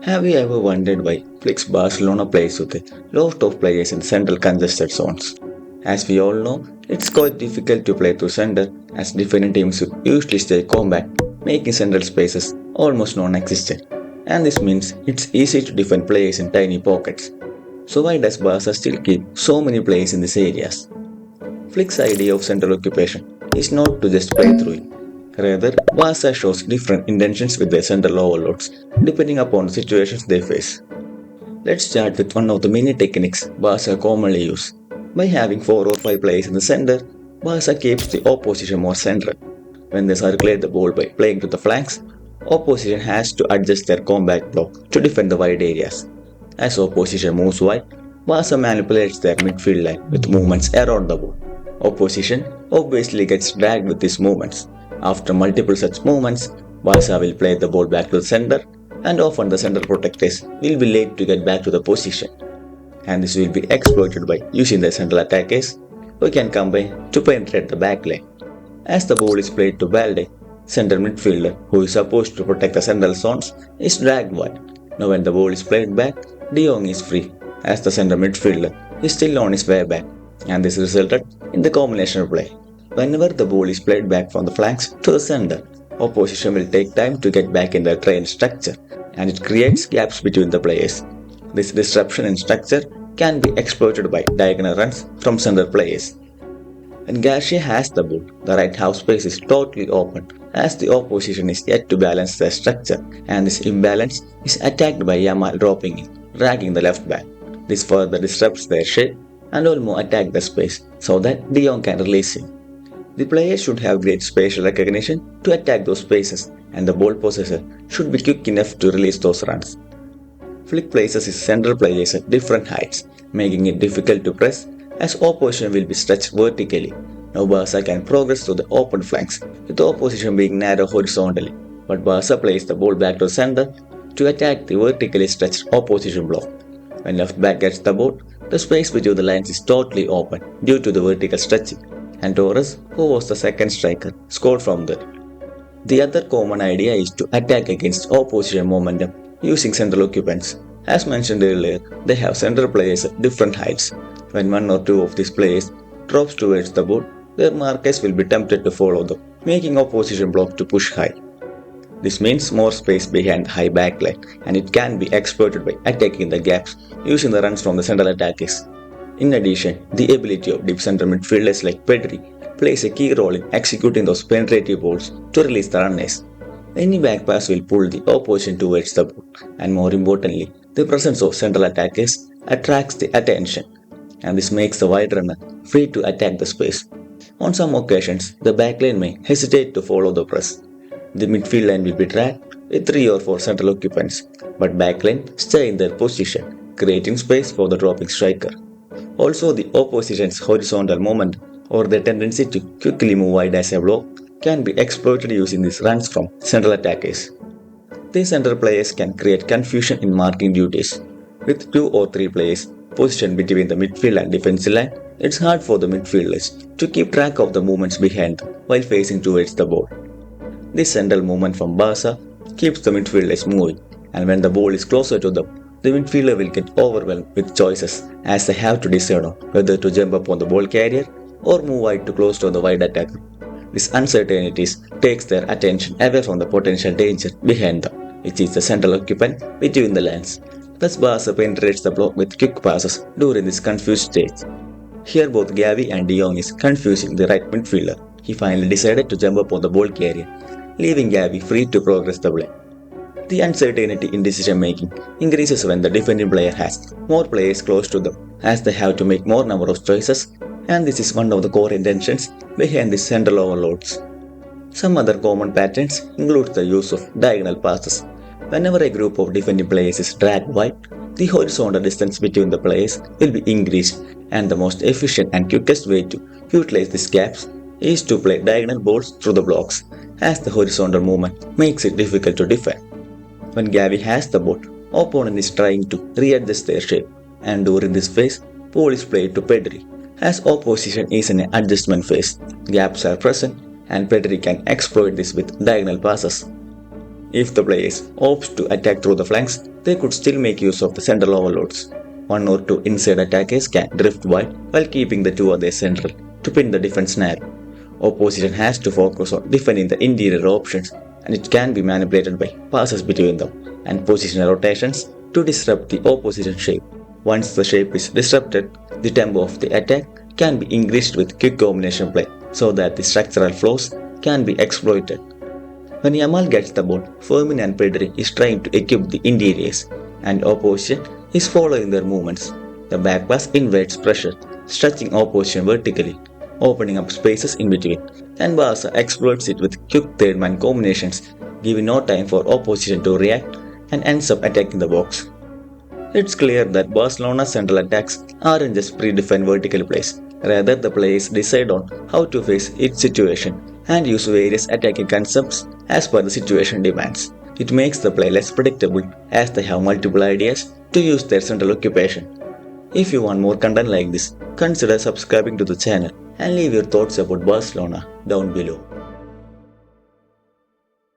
Have you ever wondered why Flick's Barcelona plays with a lot of players in central congested zones? As we all know, it's quite difficult to play through center as defending teams usually stay compact, making central spaces almost non-existent. And this means it's easy to defend players in tiny pockets. So why does Barca still keep so many players in these areas? Flick's idea of central occupation is not to just play through it. Rather, Barca shows different intentions with their central overloads, depending upon the situations they face. Let's start with one of the many techniques Barca commonly use. By having 4 or 5 players in the center, Barca keeps the opposition more central. When they circulate the ball by playing to the flanks, opposition has to adjust their compact block to defend the wide areas. As opposition moves wide, Barca manipulates their midfield line with movements around the ball. Opposition obviously gets dragged with these movements. After multiple such movements, Barca will play the ball back to the center, and often the center protectors will be late to get back to the position. And this will be exploited by using the central attackers who can combine to penetrate the back line. As the ball is played to Balde, center midfielder who is supposed to protect the central zones is dragged wide. Now when the ball is played back, De Jong is free as the center midfielder is still on his way back, and this resulted in the combination play. Whenever the ball is played back from the flanks to the center, opposition will take time to get back in their trained structure, and it creates gaps between the players. This disruption in structure can be exploited by diagonal runs from center players. When Garcia has the ball, the right half space is totally open as the opposition is yet to balance their structure, and this imbalance is attacked by Yamal dropping in, dragging the left back. This further disrupts their shape, and Olmo attack the space so that De Jong can release him. The players should have great spatial recognition to attack those spaces, and the ball possessor should be quick enough to release those runs. Flick places his central players at different heights, making it difficult to press as opposition will be stretched vertically. Now Barca can progress to the open flanks, with the opposition being narrow horizontally, but Barca plays the ball back to the center to attack the vertically stretched opposition block. When left back gets the ball, the space between the lines is totally open due to the vertical stretching, and Torres, who was the second striker, scored from there. The other common idea is to attack against opposition momentum using central occupants. As mentioned earlier, they have central players at different heights. When one or two of these players drops towards the ball, their markers will be tempted to follow them, making opposition block to push high. This means more space behind the high backline, and it can be exploited by attacking the gaps using the runs from the central attackers. In addition, the ability of deep center midfielders like Pedri plays a key role in executing those penetrative balls to release the runners. Any back pass will pull the opposition towards the ball, and more importantly, the presence of central attackers attracts the attention, and this makes the wide runner free to attack the space. On some occasions, the backline may hesitate to follow the press. The midfield line will be dragged with 3 or 4 central occupants, but backline stay in their position, creating space for the dropping striker. Also, the opposition's horizontal momentum or their tendency to quickly move wide as a block can be exploited using these runs from central attackers. These center players can create confusion in marking duties. With 2 or 3 players positioned between the midfield and defensive line, it's hard for the midfielders to keep track of the movements behind them while facing towards the ball. This central movement from Barca keeps the midfielders moving, and when the ball is closer to them, the midfielder will get overwhelmed with choices as they have to decide on whether to jump upon the ball carrier or move wide to close to the wide attacker. This uncertainty takes their attention away from the potential danger behind them, which is the central occupant between the lines. Thus Barca penetrates the block with quick passes during this confused stage. Here both Gavi and De Jong is confusing the right midfielder. He finally decided to jump upon the ball carrier, leaving Gavi free to progress the play. The uncertainty in decision making increases when the defending player has more players close to them, as they have to make more number of choices, and this is one of the core intentions behind these central overloads. Some other common patterns include the use of diagonal passes. Whenever a group of defending players is dragged wide, the horizontal distance between the players will be increased, and the most efficient and quickest way to utilize these gaps is to play diagonal balls through the blocks, as the horizontal movement makes it difficult to defend. When Gavi has the ball, opponent is trying to readjust their shape, and during this phase, ball is played to Pedri. As opposition is in an adjustment phase, gaps are present, and Pedri can exploit this with diagonal passes. If the players opts to attack through the flanks, they could still make use of the central overloads. One or two inside attackers can drift wide while keeping the two others central to pin the defense narrow. Opposition has to focus on defending the interior options, and it can be manipulated by passes between them and positional rotations to disrupt the opposition shape. Once the shape is disrupted, the tempo of the attack can be increased with quick combination play so that the structural flaws can be exploited. When Yamal gets the ball, Firmin and Pedri is trying to equip the interiors, and opposition is following their movements. The back pass invades pressure, stretching opposition vertically, opening up spaces in between, and Barca exploits it with quick third-man combinations, giving no time for opposition to react and ends up attacking the box. It's clear that Barcelona's central attacks aren't just predefined vertical plays. Rather, the players decide on how to face each situation and use various attacking concepts as per the situation demands. It makes the play less predictable as they have multiple ideas to use their central occupation. If you want more content like this, consider subscribing to the channel and leave your thoughts about Barcelona down below.